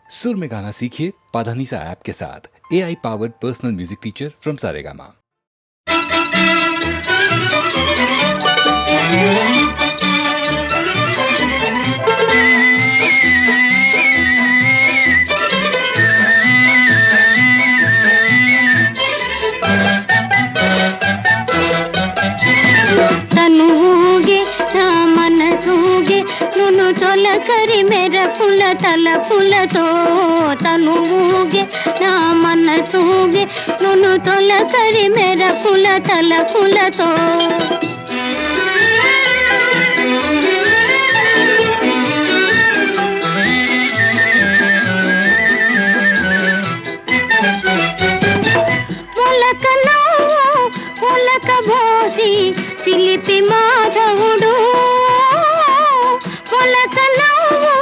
सुर में गाना सीखिए पाधानीसा ऐप के साथ। AI powered personal music teacher from Saregama. తొలకరి మెరపుల తలపులతో తనువుగే నా మనసూగే నును తొలకరి మెరపుల తలపులతో మొలక నవ్వు మొలక బోసి చిలిపి మాధవుడు మొలక నవ్వు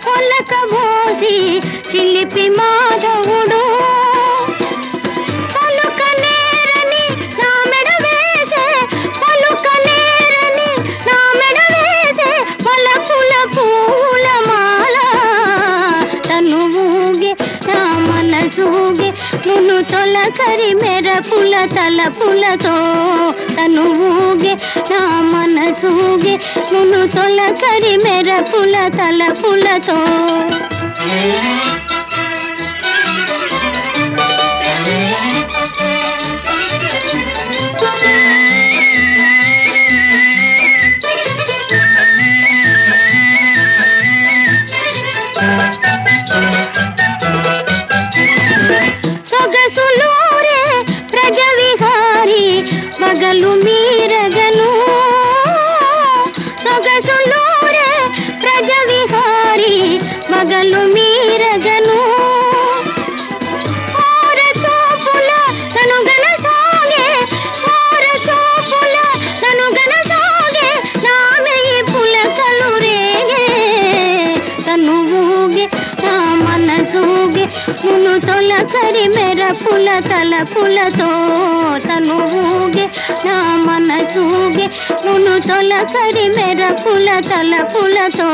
మొలక బోసి చిలిపి మాధవుడు పలుక నేరని నా మెడ వేసే పలుక నేరని నా మెడ వేసే పలపుల పూల మాల తనువుగే నా మనసూగే నును తొలకరి మెరపుల తలపులతో తనువుగే నా మనసూగే నును తొలకరి మెరపుల తలపులతో సొగసులోరే ప్రజవిహారి మగలు మీరగను సొగసులోరే ప్రజవిహారి మగలు మీరగను ఓర చూపుల తను గనసాగే ఓర చూపుల తను గనసాగే నామెయి పులకలు రేగే తనువుగే నా మనసూగే నును తొలకరి మెరపుల తలపులతో తనువుగే నా మనసూగే నును తొలకరి మెరపుల తలపులతో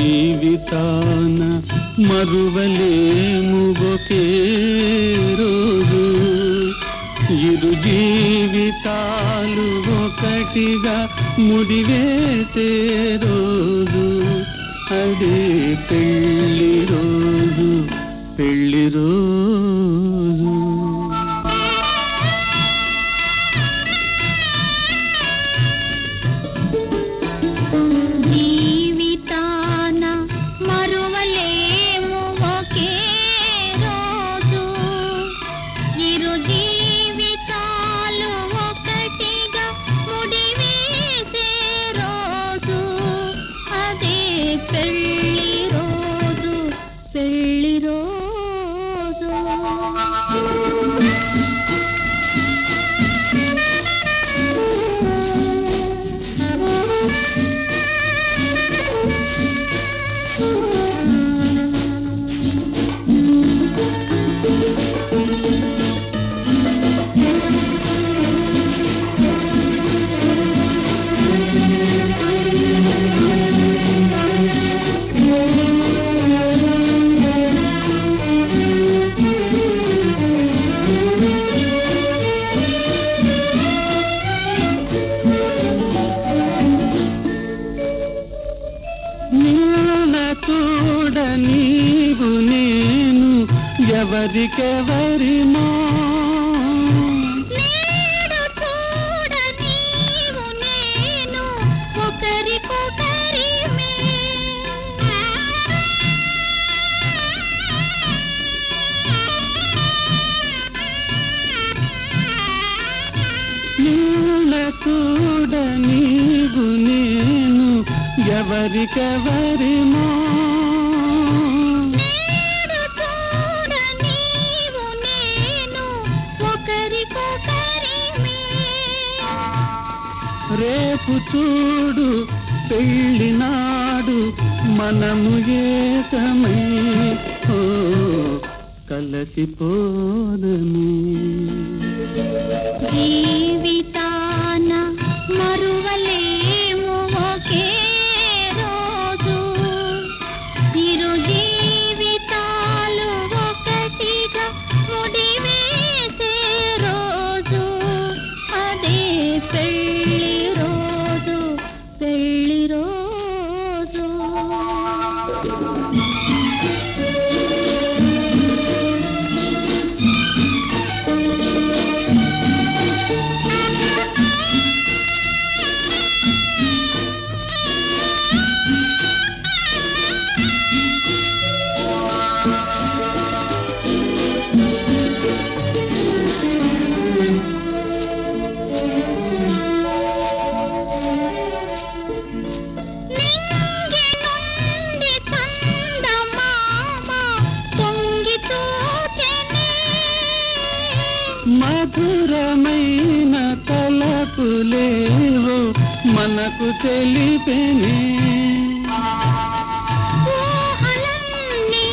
జీవితాన మరువలేము ఒకే రోజు ఇరు జీవితాలు ఒకటిగా ముడివేసే రోజు అదే పెళ్లి రోజు పెళ్లి రోజు ఎవరికెవరిమో నేడు చూడ నీవు నేను ఒకరికొకరిమే చూడ నీవు నేను ఎవరికెవరిమో నేడు చూడ నీవు నేను ఒకరికొకరిమే. రేపు చూడు పెళ్ళినాడు మనము ఏకమై ఓ కలసిపోదము. జీవితాన మరువలేము ఒకే రోజు, ఇరు జీవితాలు ఒకటిగా ముడివేసే రోజు, అదే పెళ్లి రోజు, పెళ్లి రోజు. నింగి నుండి చందమామ పొంగి చూచెనే. మధురమైన తలపులేవో మనకు తెలిపెనే. ఊహలన్నీ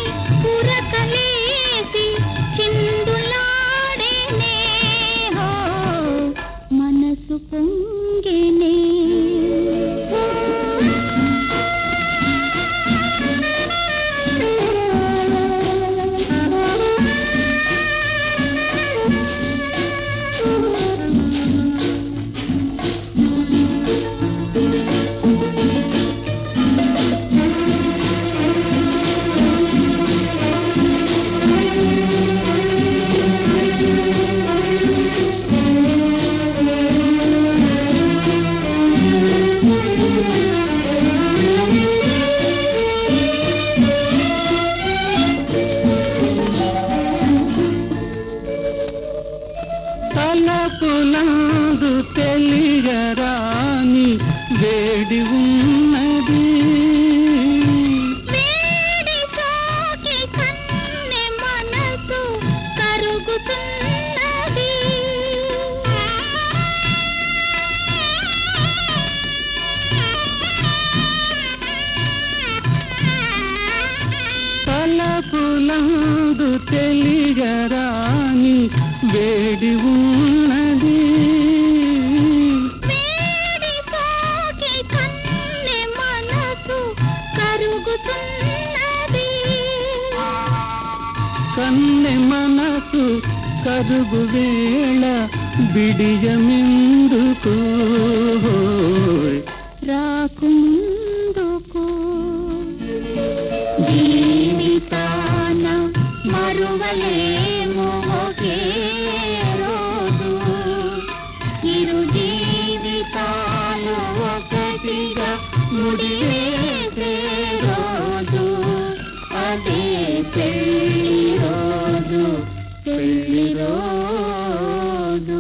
ఉరకలేసి చిందులాడేనే. హో మనసు పొంగెనే. తలపులందు తెలియరాని వేడి ఉన్నది. వేడి సోకి కన్నె మనసు కరుగుతున్నది. తలపులందు తెలియరాని వేడి ఉన్నది. వేడి సోకి కన్నె మనసు కరుగుతున్నది. కన్నె మనసు కరుగు వేళ బిడియమెందుకు రాకుందుకు జీవితాన మరువలేము ఒకే రోజు, ఇరు జీవితాలు ఒకటిగా ముడివేసే రోజు, అదే పెళ్లి రోజు, పెళ్లి రోజు.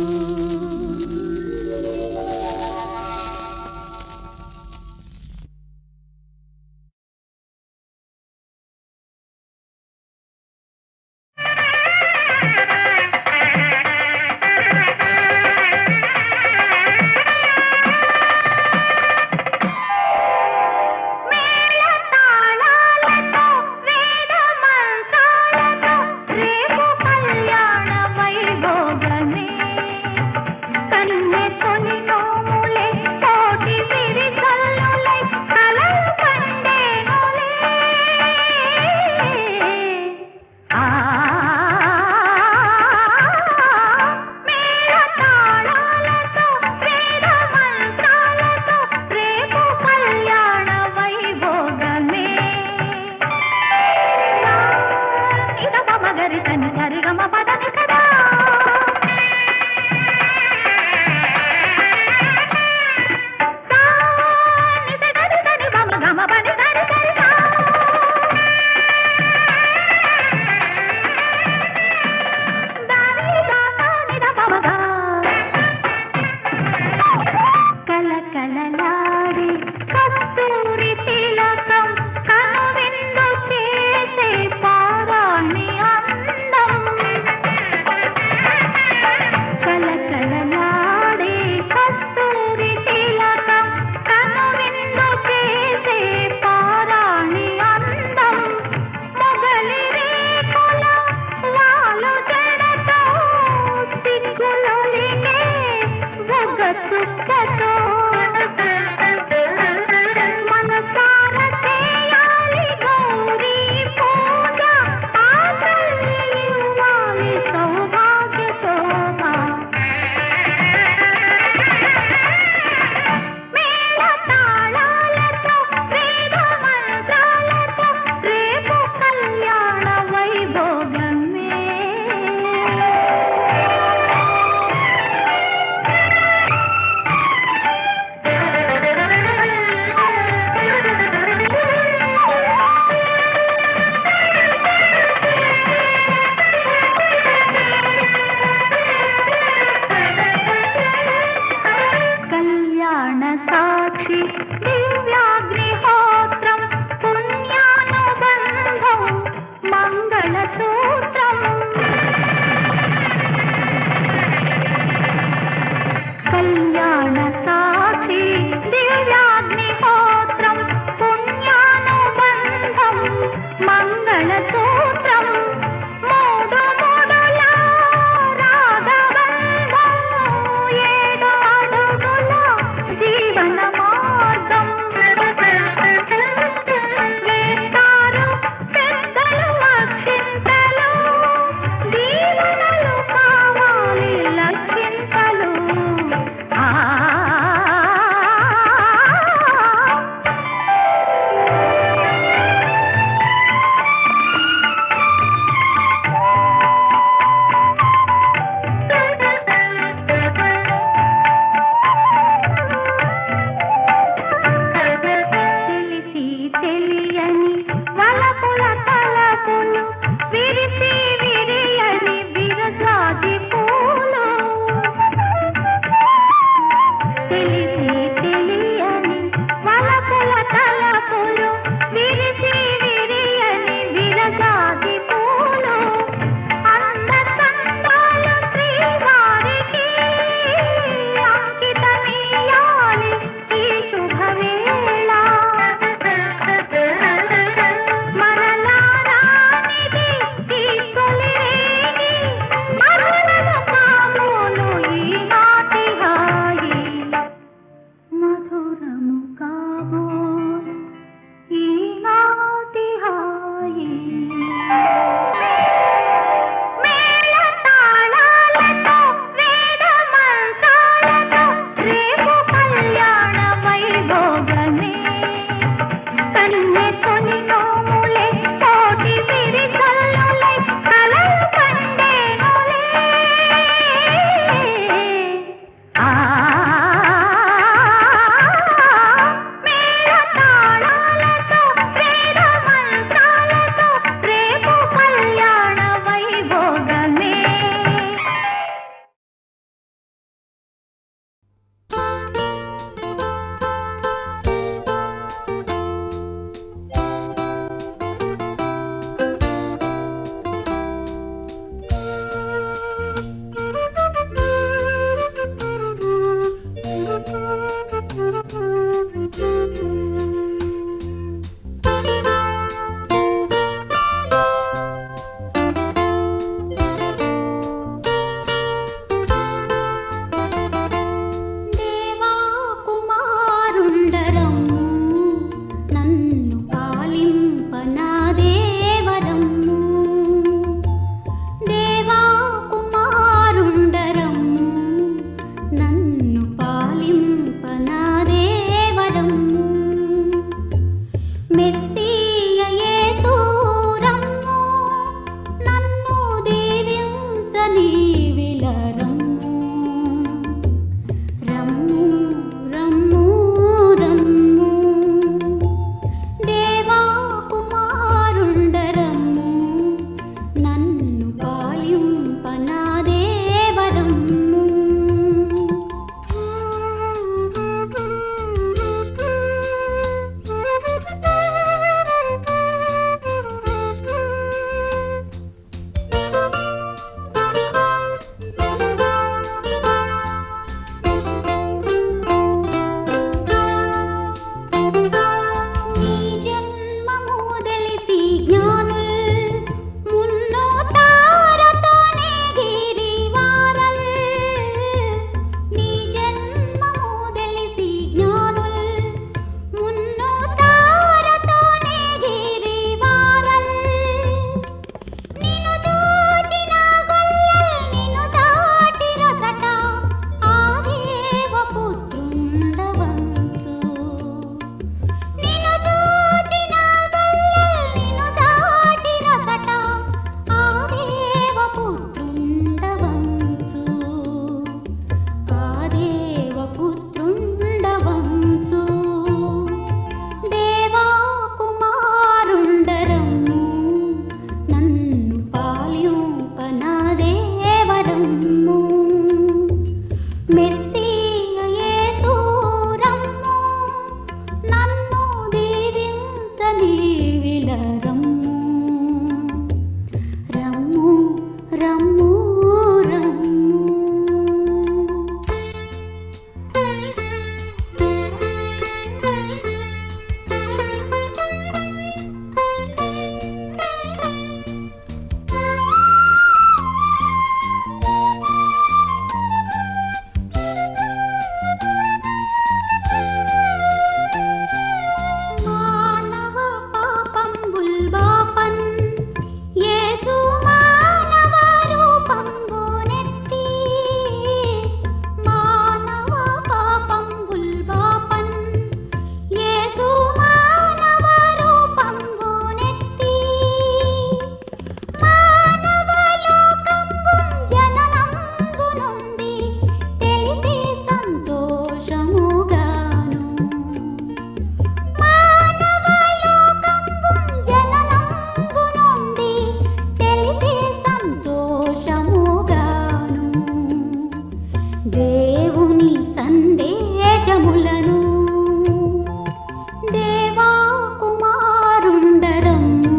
రమ్ము రమ్ము రమ్ము రమ్ము దేవా కుమారుండ రమ్ము నన్ను పాలింప నా దేవరమ్ము నీ జన్మము తెలిసి జ్ఞానుల్ మున్నో తారతోనే గిరివారల్ నీ జన్మము తెలిసి జ్ఞానుల్ మున్నో తారతోనే గిరివారల్ నిన్ను చూచిన గొల్లల్ నిన్ను దాటి రసట ఆ దేవపుత్రుండవంచు నిన్ను చూచిన గొల్లల్ నిన్ను దాటి రసట ఆ దేవపుత్రుండవంచు ఆ దేవపుత్రుండవంచు దేవా కుమారుండరమ్ము నన్ను పాలింప నా దేవరమ్ము మెస్సియ యేసు రమ్ము నన్ను దీవించ నీవిలరమ్ము రమ్ము రమ్ము రమ్ము మానవ పాపంబుల్ బాపన్ యేసు మానవ రూపంబునెత్తి మానవ పాపంబుల్ బాపన్ యేసు మానవ రూపంబునెత్తి మానవ లోకంబున్ జననంబు నుండి తెలిపి సంతోషముగాను మానవ లోకంబున్ జననంబు నుండి తెలిపి సంతోషముగాను దేవుని సందేశములను దేవా కుమారుండరమ్ము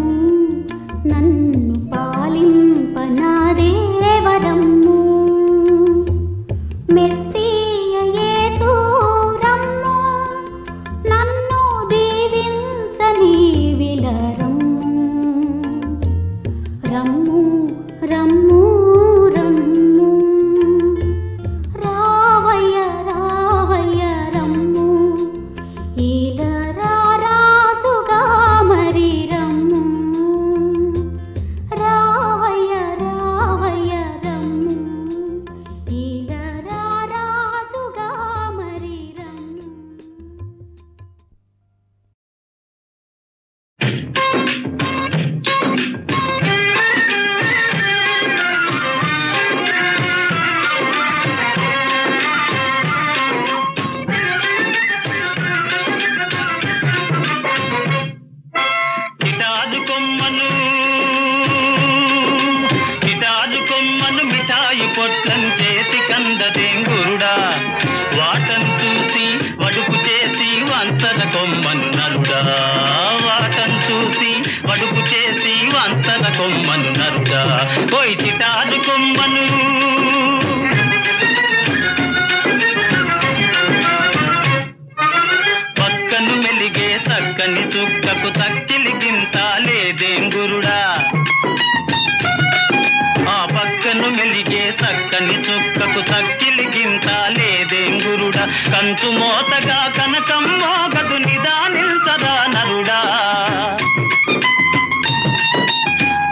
నన్ను పాలింప నా దేవరమ్ము మెస్సియ యేసు రమ్ము నన్ను దీవించ నీవిలరమ్ము రమ్ము రమ్ము రమ్ము రావయ్య రావయ్య రమ్ము ఈలరా రాజుగా మరి రమ్ము రావయ్య రావయ్య రమ్ము ఈలరా రాజుగా మరి రమ్ము కిటాదు కొమ్మను మిఠాయి పొట్లం చేతి కందదేం గురుడా వాటం చూసి వడుపు చేసి వంతన కొమ్మను నరుడా వాటం చూసి వడుపు చేసి వంతన కొమ్మను నరుడా పోయి కిటాదు కొమ్మను పక్కను మెలిగే చక్కని చుక్కకు తక్కిలి గింత లేదేం గురుడా ఆ పక్కను మెలిగే చక్కని చుక్కకు తక్కిలి గింత లేదేం గురుడా కంచు మోతగా కనకం మోగదు నిదానిల్సరా నరుడా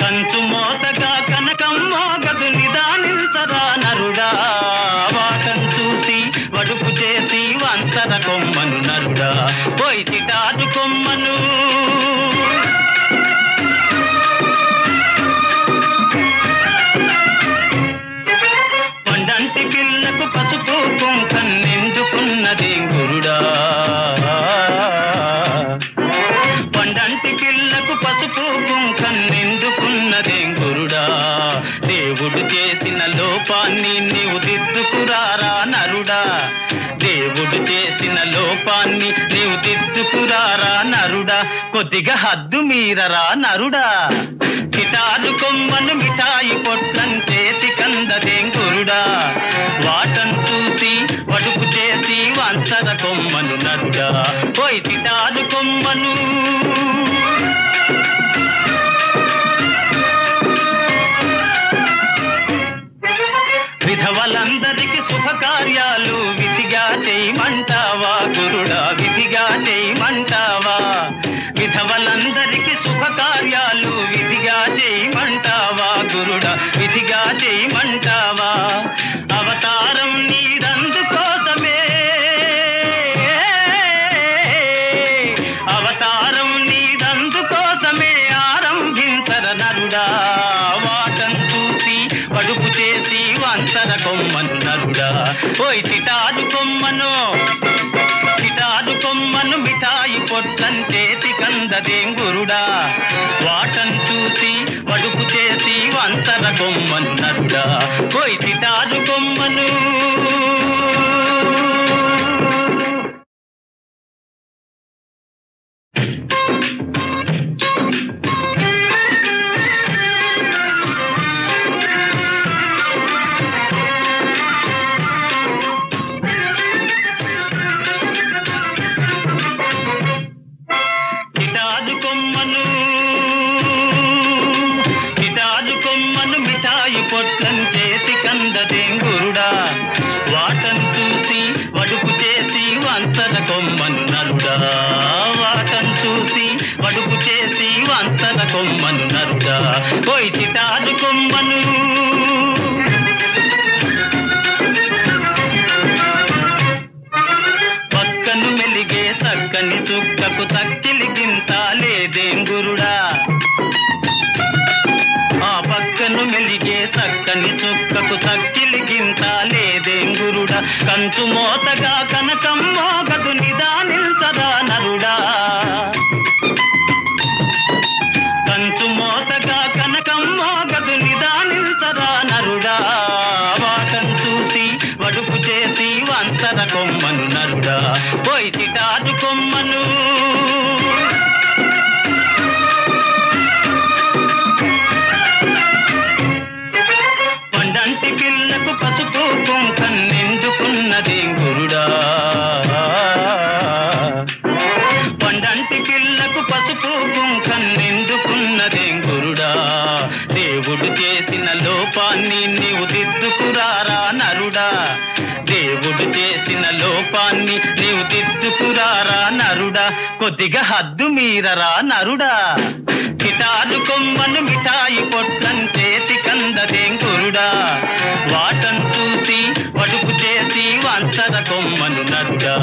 కంచు మోతగా కనకం మోగదు నిదానిల్సరా నరుడా వాటం చూసి వడుపు చేసి వంచర కొమ్మను నరుడా పోయి కిటాదు కొమ్మను దేవుడు చేసిన లోపాన్ని నీవు దిద్దుకురారా నరుడా, దేవుడు చేసిన లోపాన్ని నీవు దిద్దుకురారా నరుడా, కొద్దిగా హద్దు మీరరా నరుడా. కిటారు కొమ్మను మిఠాయి పొట్లం చేతి కందదేం గురుడా, వాటం చూసి వడుపు చేసి వంచర కొమ్మను నరుడా. పోయి కిటారు కొమ్మను విధవలందరికి శుభకార్యాలు విధిగా చేయమంటావా గురుడా, విధిగా చేయమంటావా. విధవలందరికి శుభకార్యాలు విధిగా చేయమంటావా గురుడా, విధిగా చేయమంటావా. అవతారం నీదందుకోసమే, అవతారం నీదందుకోసమే ఆరంభించర నరుడా, వాటం చూసి వడుపు చేసి వంచర కొమ్మను నరుడా. ఓయ్ చిటారు కొమ్మను, చిటారు కొమ్మను మిఠాయి పొట్లం చేతి కందదేం గురుడా, వాటం చూసి వడుపు చేసి వంచర కొమ్మను నరుడా. ఓయ్ చిటారు కొమ్మను. పొట్లం చేతి కందదేం గురుడా, వాటం చూసి వడుపు చేసి వంచర కొమ్మను నరుడా, వాటం చూసి వడుపు చేసి వంచర కొమ్మను నరుడా. పోయి చిటారు కొమ్మను. పక్కను మెలిగే చక్కని చుక్కకు తక్కిలి గింత లేదేం గురుడా, ఆ పక్కను మెలిగే చక్కని చుక్కకు తక్కిలి గింత లేదేం గురుడా. కంచు మోతగా కనకం మోగదు నిదానించరా నరుడా, కంచు మోతగా కనకం మోగదు నిదానించరా నరుడా. వాటం చూసి వడుపు చేసి వంచర కొమ్మను నరుడా. పోయి చిటారు కొమ్మను. పండంటి పిల్లకు పసుపు కుంకం నిండుకున్నదేం గురుడా, పండంటి పిల్లకు పసుపు కుంకం నిండుకున్నదేం గురుడా. దేవుడు చేసిన లోపాన్ని నీవు దిద్దుకురారా నరుడా, దేవుడు చేసిన లోపాన్ని నీవు దిద్దుకురారా నరుడా, కొద్దిగా హద్దు మీరరా నరుడా. కిటారు కొమ్మను మిఠాయి పొట్లం చేతి కందదేం గురుడా, వాటం చూసి వడుపు చేసి వంచర కొమ్మను నరుడా.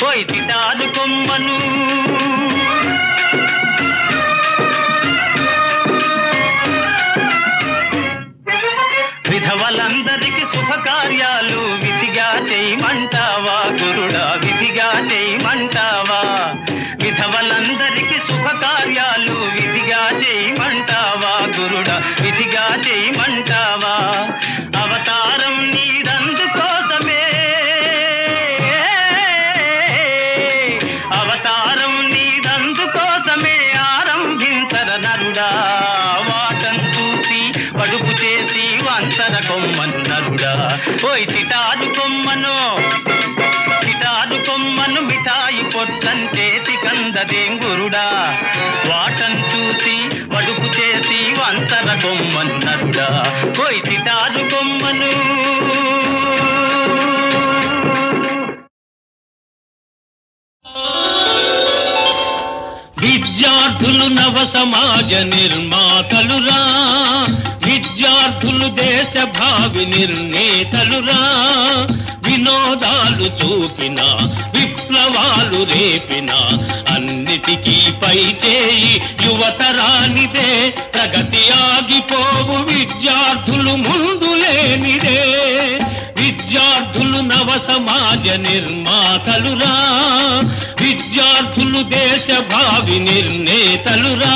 పోయి కిటారు కొమ్మను. విధవలందరికి శుభకార్యాలు విధిగా చేయమంటావా గురుడా, విధిగా చేయమంటావా. విధవలందరికి శుభకార్యాలు విధిగా చేయమంటావా గురుడా, విధిగా చేయమంటావా. అవతారం నీదందుకోసమే, అవతారం నీదందుకోసమే ఆరంభించర నరుడా, వాటం చూసి వడుపు చేసి వంచర కొమ్మను నరుడా. ఓయ్ చిటారు కొమ్మను, చిటారు కొమ్మను మిఠాయి పొట్లం చేతి కందదేం గురుడా, వాటం చూసి వడుపు చేసి వంచర కొమ్మను నరుడా. ఓయ్ చిటారు కొమ్మను. విద్యార్థులు నవ సమాజ నిర్మాతలురా, విద్యార్థులు దేశ భావి నిర్ణేతలురా. వినోదాలు చూపిన విప్లవాలు రేపిన అన్నిటికీ పై చేయి యువతరానిదే. ప్రగతి ఆగిపోవు విద్యార్థులు ముందు లేనిదే. విద్యార్థులు నవ సమాజ నిర్మాతలురా, విద్యార్థులు దేశ భావి నిర్ణేతలురా.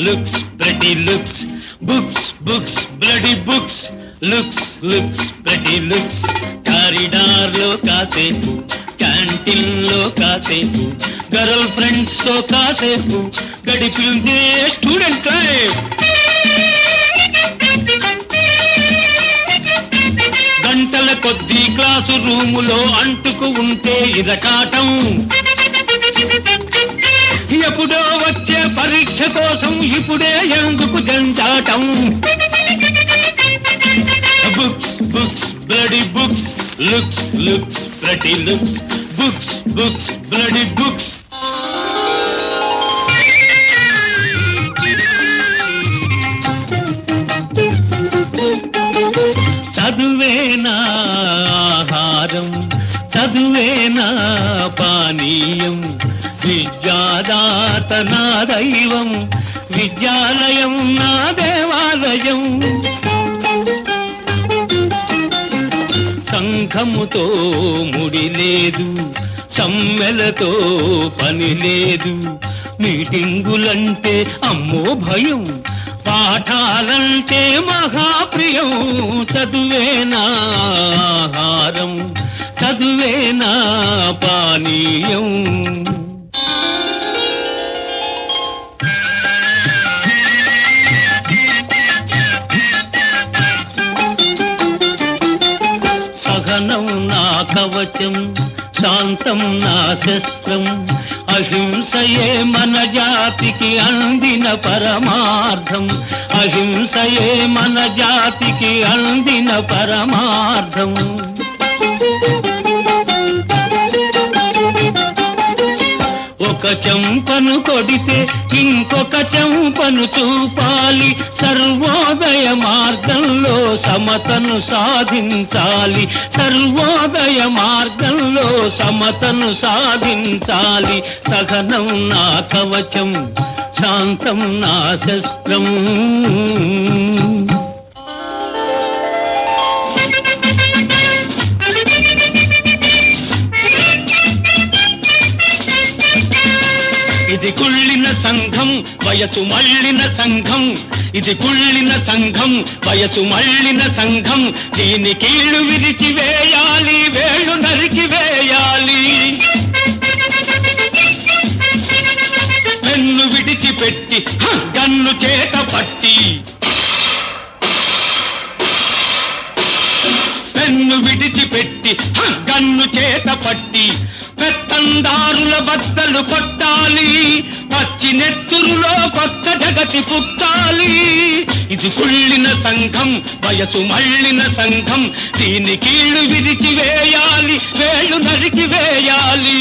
looks, pretty looks, books, books, bloody books, looks, looks, pretty looks, corridor లో కాసేపు, క్యాంటీన్ లో కాసేపు, గర్ల్ ఫ్రెండ్స్ తో కాసేపు గడిపిందే స్టూడెంట్ లైఫ్. గంటల కొద్దీ క్లాసు రూములో అంటుకు ఉంటే ఇరకాటం, ఎప్పుడో వచ్చే పరీక్ష కోసం ఇప్పుడే ఎందుకు జంజాటం. Books, books, bloody books, looks, looks, ప్రతి looks, books, books, bloody books. చదువేనా ఆహారం, చదువేనా పానీయం, విద్యాదాత నా దైవం, విద్యాలయం నా దేవాలయం. సంఘముతో ముడి లేదు, సమ్మెలతో పని లేదు, మీటింగులంటే అమ్మో భయం, పాఠాలంటే మహాప్రియం. చదువేనా ఆహారం, చదువేనా పానీయం. సహనం నా కవచం, శాంతం నా శస్త్రం, అహింసయే మన జాతికి అందిన పరమార్థం, అహింసయే మన జాతికి అందిన పరమార్థం. ఒక చెంపను కొడితే ఇంకొక చెంపను చూపాలి, సర్వోదయ మార్గంలో సమతను సాధించాలి, సర్వోదయ మార్గంలో సమతను సాధించాలి. సహనం నా కవచం, శాంతం నా శస్త్రం. ఇది కుళ్ళిన సంఘం, వయసు మళ్ళిన సంఘం, ఇది కుళ్ళిన సంఘం, వయసు మళ్ళిన సంఘం. దీని కీళ్లు విరిచి వేయాలి, వేళ్ళు నరికి వేయాలి. పెన్ను విడిచిపెట్టి గన్ను చేత పట్టి, పెన్ను విడిచిపెట్టి గన్ను చేత పట్టి, పెత్తందారుల బద్దలు కొట్టాలి, పచ్చి నెత్తురులో కొత్త జగతి పుట్టాలి. ఇది కుళ్ళిన సంఘం, వయసు మళ్ళిన సంఘం. దీని కీళ్లు విరిచి వేయాలి, వేళ్ళు నరికి వేయాలి.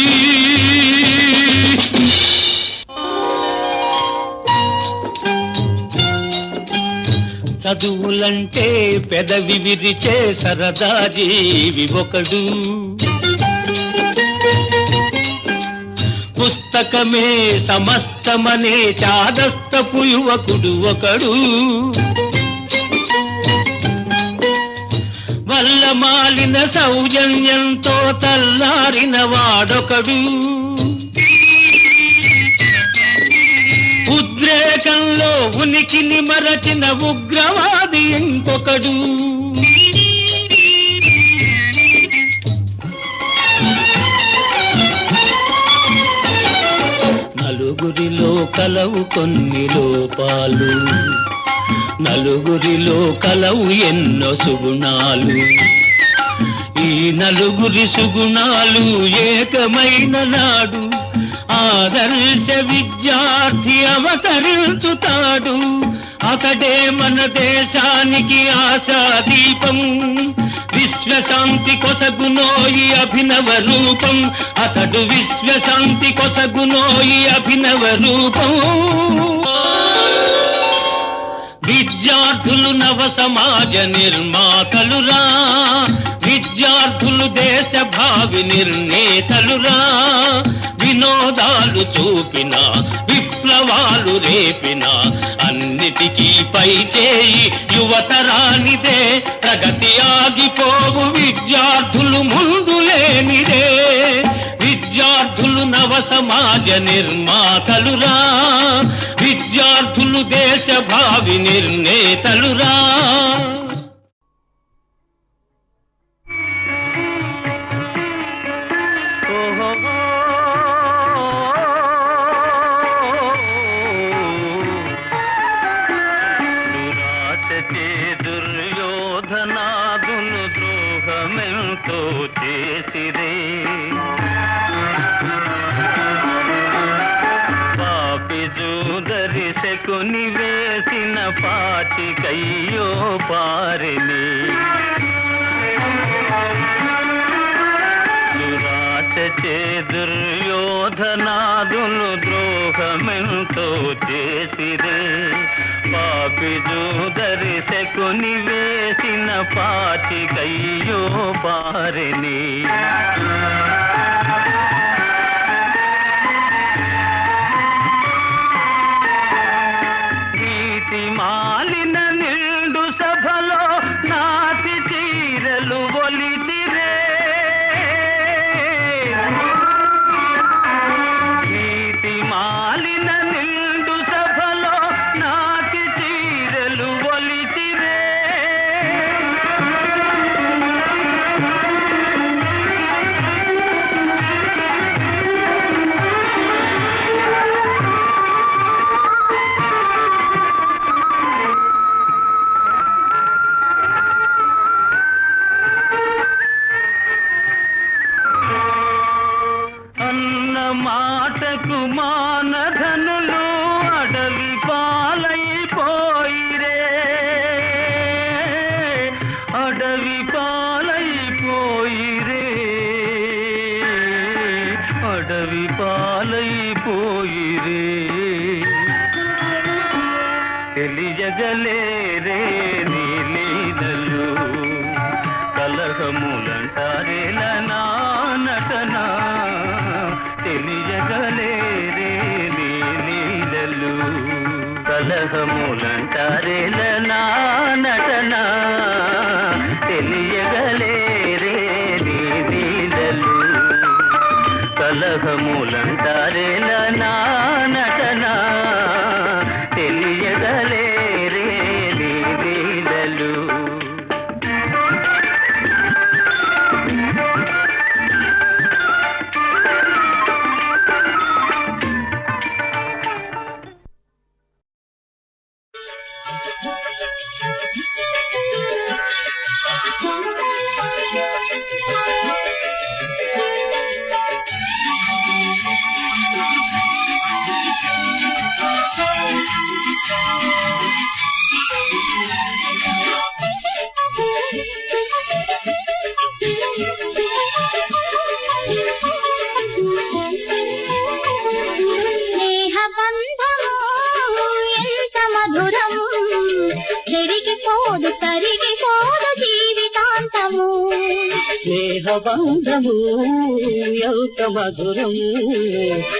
చదువులంటే పెదవి విరిచే సరదా జీవి ఒకడు, పుస్తకమే సమస్తమనే చాదస్తపు యువకుడు ఒకడు, వల్ల మాలిన సౌజన్యంతో తల్లారిన వాడొకడు, ఉద్రేకంలో ఉనికిని మరచిన ఉగ్రవాది ఇంకొకడు. నలుగురిలో కలవు కొన్ని లోపాలు, నలుగురిలో కలవు ఎన్నో సుగుణాలు. ఈ నలుగురి సుగుణాలు ఏకమైన నాడు ఆదర్శ విద్యార్థి అవతరించుతాడు. అతడే మన దేశానికి ఆశాదీపం, విశ్వశాంతి కొసగునోయి అభినవ రూపం. అతడు విశ్వశాంతి కొసగునోయి అభినవ రూపం. విద్యార్థులు నవ సమాజ నిర్మాతలురా, విద్యార్థులు దేశ భావి నిర్ణేతలురా. వినోదాలు చూపిన, విప్లవాలు రేపిన, అన్నిటికీ పై చేయి యువతరానిదే. ప్రగతి ఆగిపోవు విద్యార్థులు ముందు లేనిదే. విద్యార్థులు నవ సమాజ నిర్మాతలురా, విద్యార్థులు అవును దేశ భావి నిర్ణేతలురా. దుర్యోధనాదును ద్రోహమెంతో చేసిరే, పాపి జూదరి శకుని వేసిన పాటికయ్యో పారిని. దురాశచే దుర్యోధనాదును ద్రోహమెంతో చేసిరే, పాపి జూదరి శకుని వేసిన పాటికయ్యో పారిని. నీతి మాలిన నిండు సభలో నాతి చీరలు ఒలిచిరే, నీతి మాలిన నిండు సభలో నాతి చీరలు ఒలిచిరే. అన్న మాటకు మానధనులు అడవి పాలైపోయిరే, అడవి పాలైపోయిరే, అడవి పాలైపోయిరే. తెలియగలేరే నీ లీలలు, కలహములంటారేల నా నటన. తెలియగలేరే నీ లీలలు, కలహములంటారేల నా నటన. తెలియగలేరే నీ లీలలు, కలహములంటారేల నా నటన. తెలియగలేరే నీ లీలలు. స్నేహబంధము ఎంత మధురం, చెరిగిపోదు తరిగిపోదు జీవితాంతము. స్నేహబంధము ఎంత మధురం,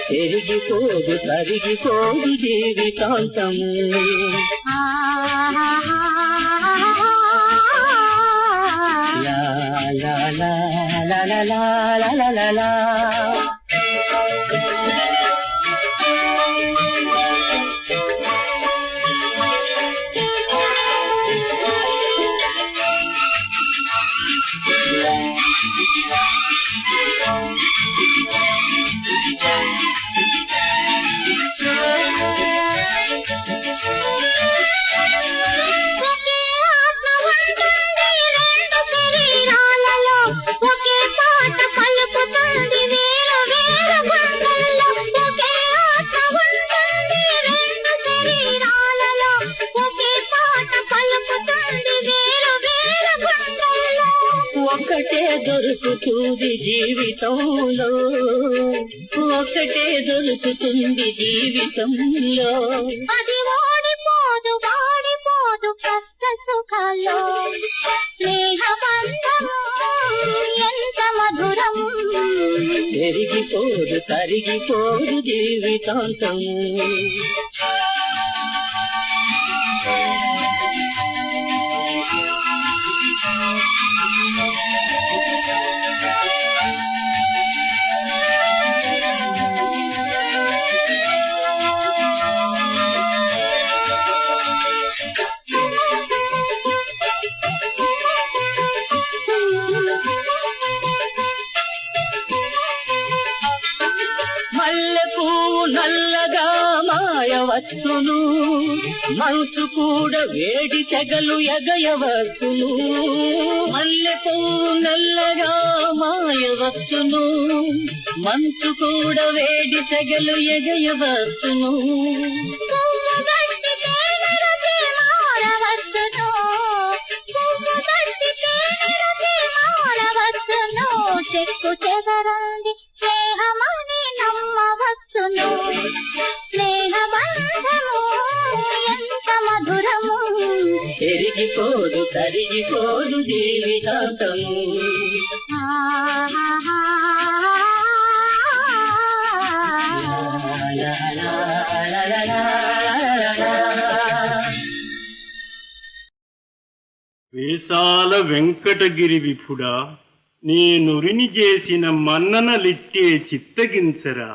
చెరిగిపోదు తరిగిపోదు జీవితాంతము. లా లా లా లా లా లా లా లా లా. ఒకే ఆత్మ ఉంటుంది రెండు శరీరాలలో, ఒకే పాట పలుకుతుంది వేరు వేరు గుండెల్లో. ఒకే ఆత్మ ఉంటుంది రెండు శరీరాలలో, ఒకే పాట పలుకుతుంది వేరు వేరు గుండెల్లో. ఒక్కటే దొరుకుతుంది జీవితంలో, ఒక్కటే దొరుకుతుంది జీవితంలో. అది ఓడిపోదు వాడిపోదు కష్ట సుఖాల్లో. స్నేహబంధము ఎంత మధురం, చెరిగిపోదు తరిగిపోదు జీవితాంతము. వచ్చును, మంచు కూడా వేడి తెగలు ఎగయవచ్చును. మల్లె పువ్వు నల్లగా మాయవచ్చును, మంచు కూడా వేడి తెగలు ఎగయవచ్చును. పువ్వు గట్టి తేనె రుచి మారవచ్చును, పువ్వు గట్టి తేనె రుచి మారవచ్చును. చెక్కు చెదరంది స్నేహమని నమ్మవచ్చును. స్నేహ బంధము ఎంత మధురము, పెరిగిపోదు కరిగిపోదు జీవితాంతము. ఆహాహా. లా లా లా లా లా లా లా. వేసాల వెంకటగిరి విభుడా, నీ నురిని చేసిన మన్ననలిట్టే చిత్తగించరా.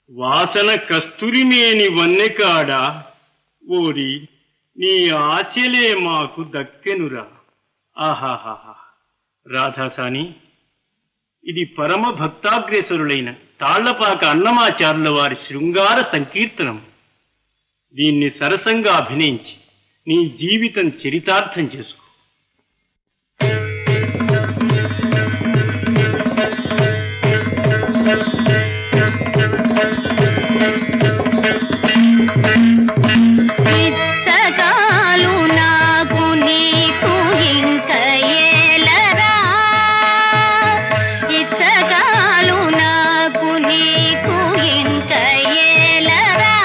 వాసన కస్తూరిమేని వన్నెకాడా, ఓరి నీ ఆశలే మాకు దక్కెనురా. ఆహాహా. రాధాసాని, ఇది పరమ భక్తాగ్రేసరులైన తాళ్లపాక అన్నమాచార్యుల వారి శృంగార సంకీర్తనం. దీన్ని సరసంగా అభినయించి నీ జీవితం చరితార్థం చేసుకో. ఇచ్చగాలు నాకు నీకు ఇంక ఏలరా, ఇచ్చగాలు నాకు నీకు ఇంక ఏలరా.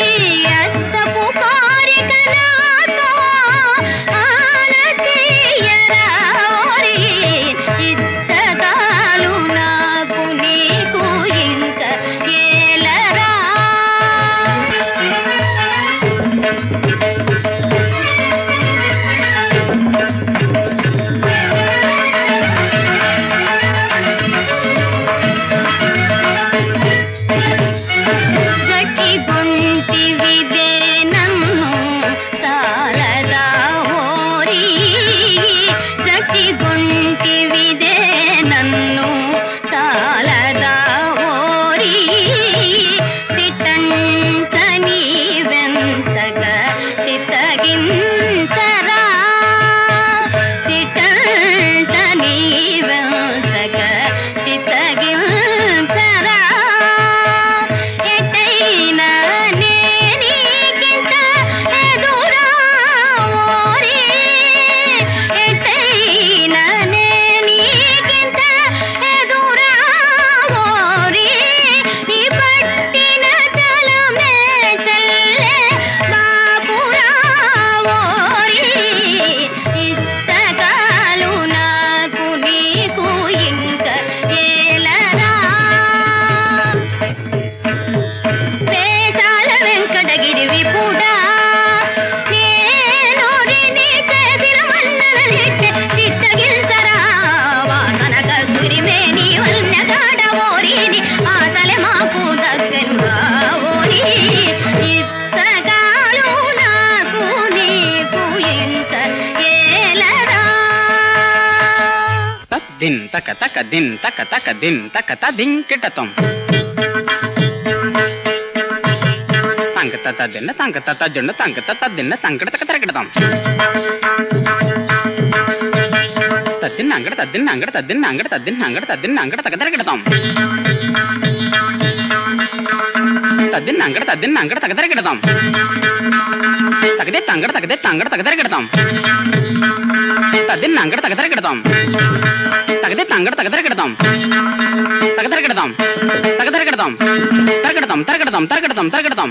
ఈ అద్దపు కోరిక నాతో ఆనతీయరా ఓరి. ఇచ్చగాలు నాకు నీకు ఇంక ఏలరా. గట్టి గుంటివిదే నన్ను తారదా ఓరి, గట్టి గుంటివిదే నన్ను తారదా ఓరి. తిట్టంత నీ వెంతగ చిత్తగించరా, తిట్టంత నీ వెంతగ చిత్తగించరా. ఎటైనా నేనీకింత ఎదురా ఓరి, ఎటైనా నేనీకింత ఎదురా ఓరి. నీ పట్టిన తలమే చల్లే బాపురా ఓరి. ఇచ్చగాలు నాకు నీకు ఇంక ఏలరా. వేసాల వెంకటగిరి విపుడా, నేనోరిని చేసిన మన్ననలిట్టే చిత్తగించరా. వాసన కస్తూరిమేని వన్నెగాడ ఓరిని ఆశలే మాకు దక్కెనురా ఓరి. ఇచ్చగాలు నాకు నీకు ఇంక ఏలరా. దిన్ తక తక దిన్ తక తక దిన్ తక త దింకిటతం సంకత దిన్న సంకత జుండ సంకత దిన్న సంకట తక తిరగడతాం. తద్దిన్న అంగడ తద్దిన్న అంగడ తద్దిన్న అంగడ తద్దిన్న అంగడ తద్దిన్న అంగడ తక తిరగడతాం. తద్దిన్న అంగడ తద్దిన్న అంగడ తక తిరగడతాం. తగదే తంగడ తగదే తంగడ తక తిరగడతాం. తద్దిన్న అంగడ తక తిరగడతాం. తగదే తంగడ తక తిరగడతాం. తక తిరగడతాం తక తిరగడతాం తిరగడతాం తిరగడతాం తిరగడతాం తిరగడతాం.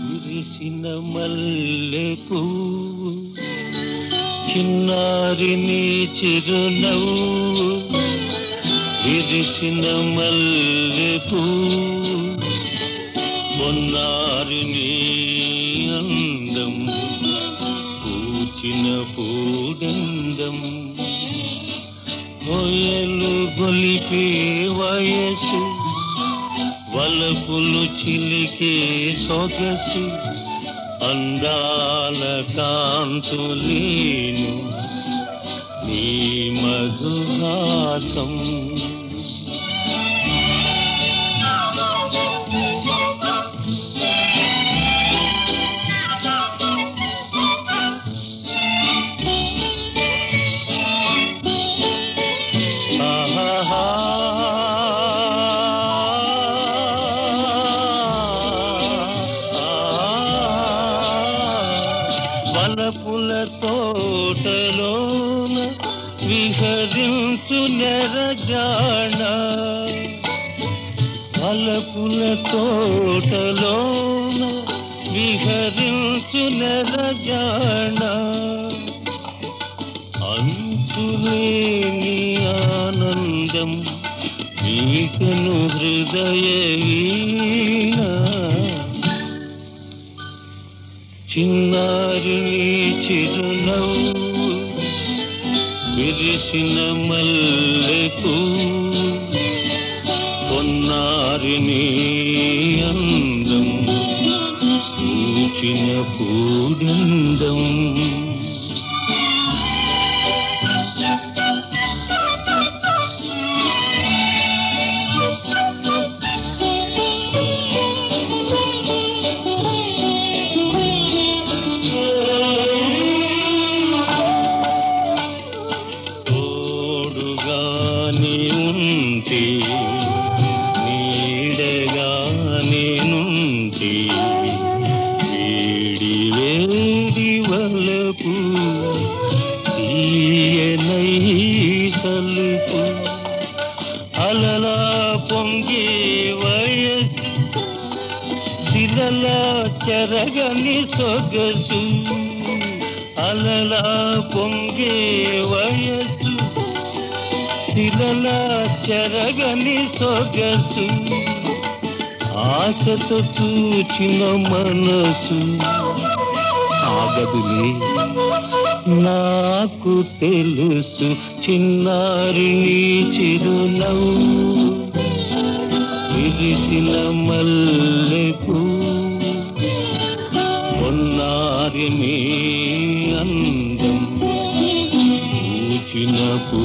విరిసిన మల్లె పువ్వు చిన్నారి నీ చిరునవ్వు, విరిసిన మల్లె పువ్వు పొన్నారి నీ అందం, పూచిన పూడందం హొయలు గొలిపే వయసు వలపులు చిలికే సొగసు అందాల కాంతులేను నీ మధుహాసం వలపుల తోటలోన విహరించు నెరజాణ వలపుల తోటలోన విహరించు నెరజాణ అంతులేని ఆనందం నీకను హృదయ వీణ చిన్నారి చిరునవ్వు విరిసిన మల్లెకు పొన్నారి అందం పూచిన పూడందం అలలా పొంగి వయసు శిలలా చెరగని సొగసు అలలా పొంగి వయసు శిలలా చెరగని సొగసు ఆశతో చూచిన మనసు ఆగదులే నాకు తెలుసు చిన్నారి నీ చిరునవ్వు విరిసిన మల్లెకు పొన్నారి నీ అందం పూచిన పూ